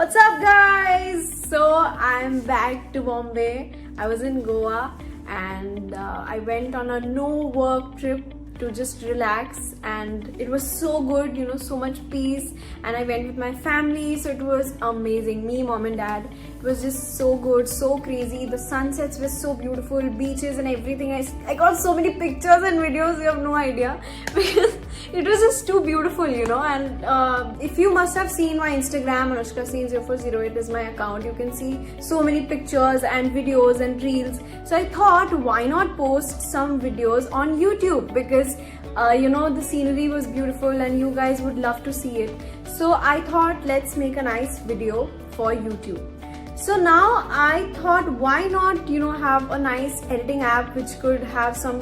What's up guys? So I'm back to Bombay. I was in Goa and I went on a no work trip to just relax, and it was so good, so much peace. And I went with my family, so it was amazing. Me, mom and dad. It was just so good, so crazy. The sunsets were so beautiful, beaches and everything. I got so many pictures and videos, you have no idea. Because it was just too beautiful, and if you must have seen my Instagram, AnushkaScenes0408 is my account. You can see so many pictures and videos and reels. So I thought, why not post some videos on YouTube, because the scenery was beautiful and you guys would love to see it. So I thought, let's make a nice video for YouTube. So now I thought, why not have a nice editing app which could have some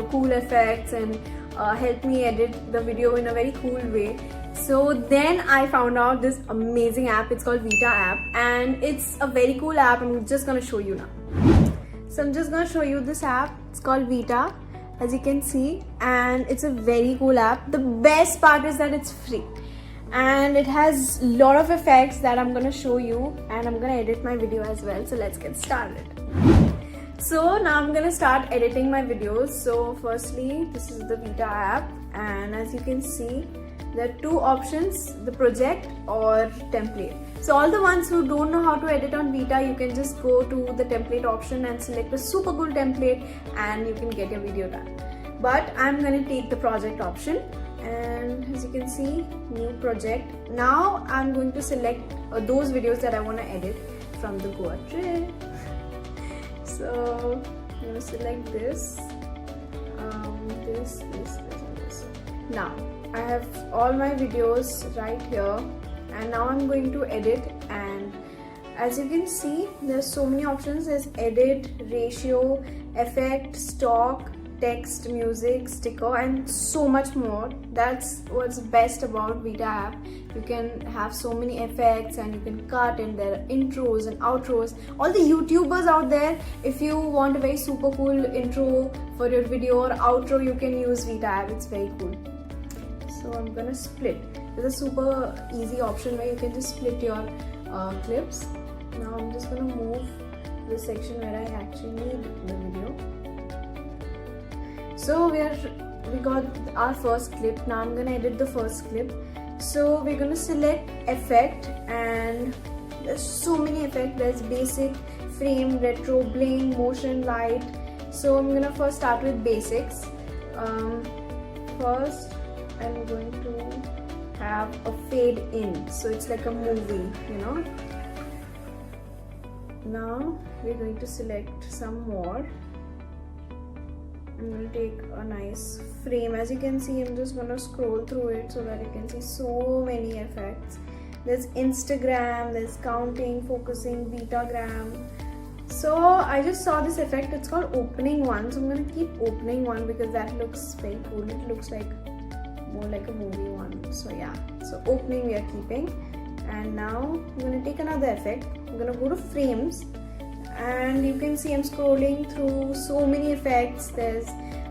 cool effects and help me edit the video in a very cool way. So then I found out this amazing app. It's called Vita app, and it's a very cool app. I'm just gonna show you now. So I'm just gonna show you this app. It's called Vita, as you can see, and it's a very cool app. The best part is that it's free and it has a lot of effects that I'm gonna show you, and I'm gonna edit my video as well. So let's get started. So now I'm gonna start editing my videos. So firstly, this is the Vita app, and as you can see, there are two options: the project or template. So all the ones who don't know how to edit on Vita, you can just go to the template option and select a super cool template and you can get your video done. But I'm gonna take the project option, and as you can see, new project. Now I'm going to select those videos that I want to edit from the Goa trip. So I'm gonna select this, this and this. Now I have all my videos right here, and now I'm going to edit. And as you can see, there's so many options. There's edit, ratio, effect, stock, text, music, sticker, and so much more. That's what's best about Vita app. You can have so many effects and you can cut, and there are intros and outros. All the YouTubers out there, if you want a very super cool intro for your video or outro, you can use Vita app. It's very cool. So I'm gonna split. There's a super easy option where you can just split your clips. Now I'm just gonna move the section where I actually need the video. So we got our first clip. Now I'm gonna edit the first clip. So we're gonna select effect, and there's so many effects. There's basic, frame, retro, bling, motion, light. So I'm gonna first start with basics. First I'm going to have a fade in, so it's like a movie, Now we're going to select some more. I'm going to take a nice frame. As you can see, I'm just going to scroll through it so that you can see so many effects. There's Instagram, there's counting, focusing, Vitagram. So I just saw this effect. It's called opening one. So I'm going to keep opening one because that looks very cool. It looks like more like a movie one. So yeah, so opening we are keeping. And now I'm going to take another effect. I'm going to go to frames, and you can see I'm scrolling through so many effects. There's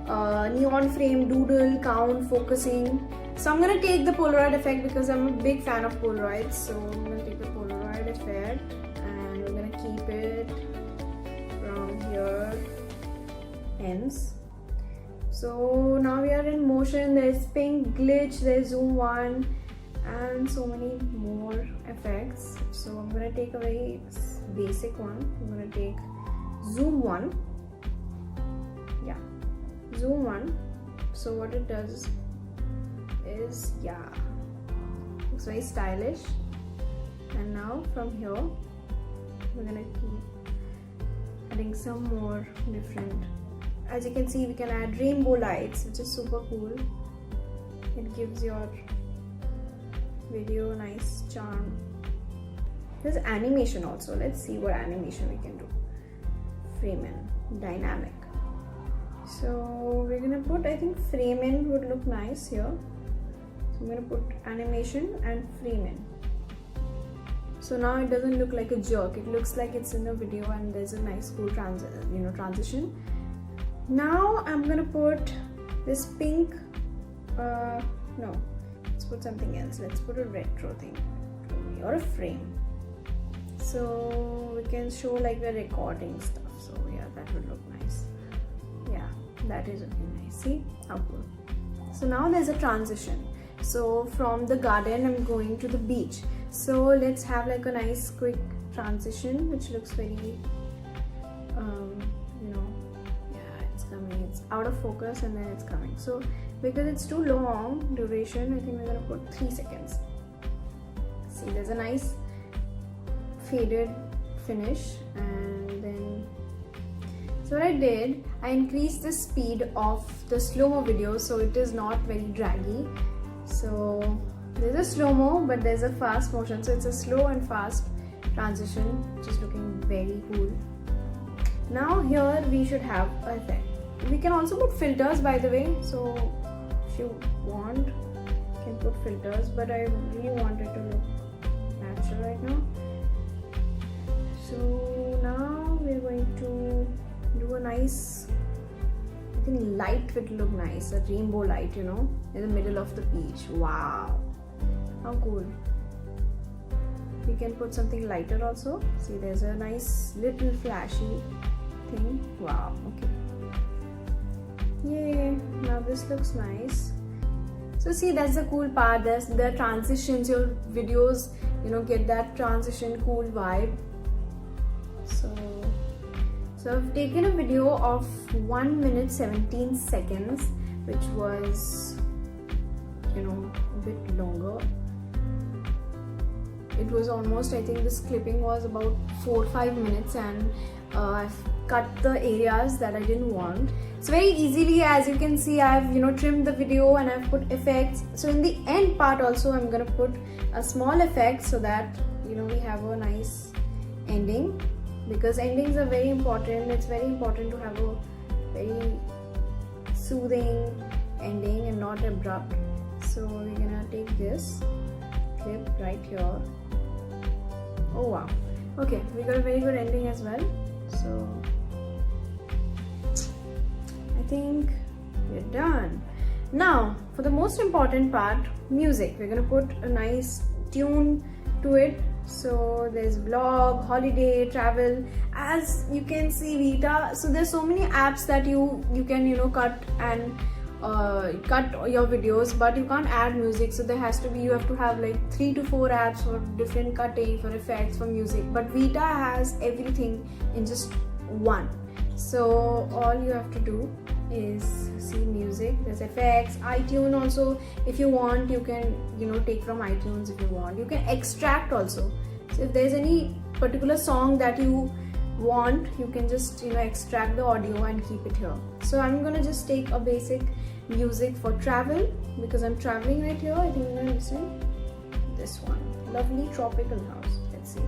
neon frame, doodle, count, focusing. So I'm going to take the Polaroid effect because I'm a big fan of Polaroids. So I'm going to take the Polaroid effect and we're going to keep it from here, ends. So now we are in motion. There's pink, glitch, there's zoom one, and so many more effects. So I'm gonna take a very basic one. I'm gonna take zoom one. Yeah, zoom one. So what it does is, looks very stylish. And now from here, we're gonna keep adding some more different. As you can see, we can add rainbow lights, which is super cool. It gives your video a nice charm. There's animation also. Let's see what animation we can do. Frame in, dynamic. So we're gonna put, I think frame in would look nice here. So I'm gonna put animation and frame in. So now it doesn't look like a jerk. It looks like it's in a video and there's a nice cool transition. Now I'm gonna put this pink, no, let's put something else. Let's put a retro thing or a frame. So we can show like we're recording stuff. So yeah, that would look nice. Yeah, that is looking nice. See how cool. So now there's a transition. So from the garden I'm going to the beach. So let's have like a nice quick transition which looks very it's coming, it's out of focus and then it's coming. So because it's too long duration, I think we're gonna put 3 seconds. See, there's a nice faded finish. And then so what I did, I increased the speed of the slow-mo video so it is not very draggy. So there's a slow-mo but there's a fast motion, so it's a slow and fast transition which is looking very cool. Now here we should have an effect. We can also put filters, by the way, so if you want you can put filters, but I really want it to look natural right now. So now we're going to do a nice, I think light would look nice, a rainbow light, you know, in the middle of the beach. Wow, how cool. We can put something lighter also. See, there's a nice little flashy thing. Wow, okay. Yay, now this looks nice. So see, that's the cool part. There's the transitions, your videos, you know, get that transition cool vibe. So I've taken a video of 1 minute 17 seconds, which was, you know, a bit longer. It was almost, I think this clipping was about 4-5 minutes, and I've cut the areas that I didn't want. So very easily, as you can see, I've, you know, trimmed the video and I've put effects. So in the end part also, I'm gonna put a small effect so that, you know, we have a nice ending, because endings are very important. It's very important to have a very soothing ending and not abrupt. So we're gonna take this clip right here. Oh wow, okay, we got a very good ending as well. So I think we're done. Now for the most important part, music. We're gonna put a nice tune to it. So there's vlog, holiday, travel. As you can see, Vita, so there's so many apps that you can, you know, cut and cut your videos, but you can't add music. So there has to be, you have to have like 3 to 4 apps for different cutting, for effects, for music. But Vita has everything in just one. So all you have to do is see music, there's effects, iTunes also. If you want, you can, you know, take from iTunes. If you want, you can extract also. So if there's any particular song that you want, you can just, you know, extract the audio and keep it here. So I'm gonna just take a basic music for travel, because I'm traveling right here. I think I'm gonna listen this one, Lovely Tropical House. Let's see.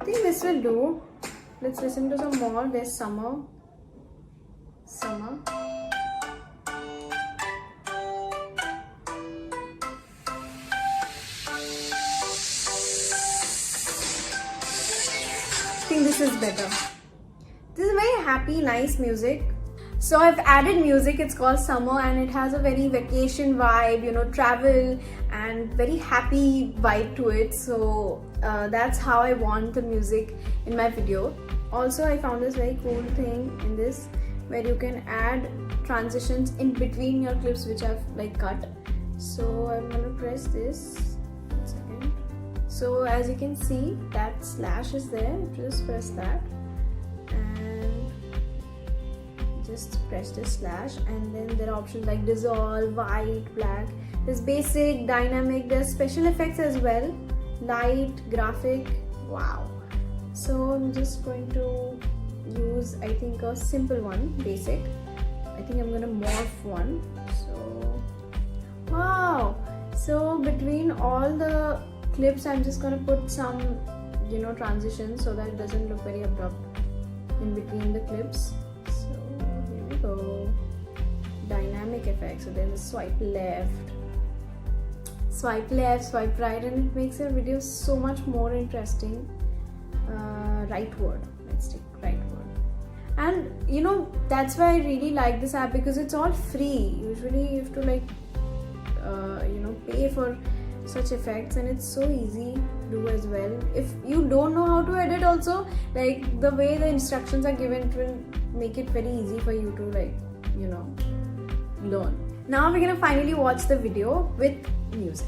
I think this will do. Let's listen to some more. There's summer. I think this is better. This is very happy, nice music. So I've added music, it's called Summer, and it has a very vacation vibe, you know, travel and very happy vibe to it. So that's how I want the music in my video. Also, I found this very cool thing in this, where you can add transitions in between your clips which I've like cut. So I'm gonna press this. 1 second. So as you can see, that slash is there. Just press that and just press this slash, and then there are options like dissolve, white, black. There's basic, dynamic, there's special effects as well, light, graphic. Wow. So I'm just going to use, I think, a simple one, basic. I think I'm gonna morph one. So wow, so between all the clips I'm just gonna put some, you know, transitions so that it doesn't look very abrupt in between the clips. So here we go, dynamic effect. So there's a swipe left, swipe right, and it makes your video so much more interesting. Right word, let's take right word. And you know, that's why I really like this app, because it's all free. Usually you have to like pay for such effects, and it's so easy to do as well. If you don't know how to edit also, like the way the instructions are given, it will make it very easy for you to learn. Now we're gonna finally watch the video with music.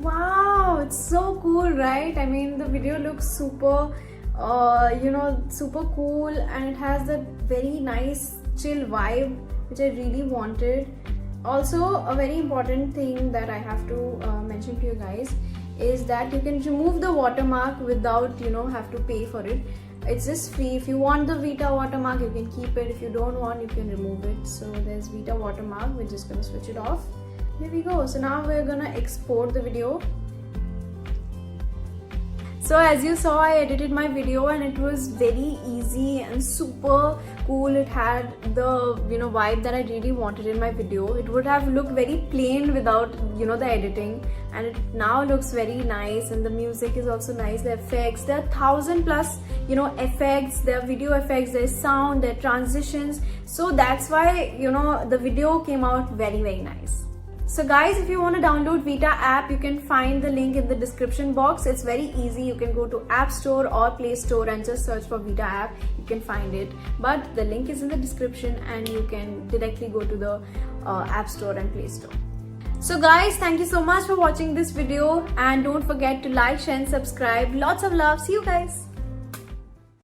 Wow, it's so cool, right? I mean, the video looks super super cool, and it has that very nice chill vibe which I really wanted. Also, a very important thing that I have to mention to you guys is that you can remove the watermark without have to pay for it. It's just free. If you want the Vita watermark, you can keep it. If you don't want, you can remove it. So there's Vita watermark. We're just gonna switch it off. Here we go. So now we're gonna export the video. So as you saw, I edited my video and it was very easy and super cool. It had the vibe that I really wanted in my video. It would have looked very plain without the editing, and it now looks very nice, and the music is also nice. The effects, there are 1,000+ effects, there are video effects, there's sound, there are transitions. So that's why the video came out very, very nice. So guys, if you want to download Vita app, you can find the link in the description box. It's very easy. You can go to App Store or Play Store and just search for Vita app. You can find it. But the link is in the description, and you can directly go to the App Store and Play Store. So guys, thank you so much for watching this video, and don't forget to like, share and subscribe. Lots of love. See you guys.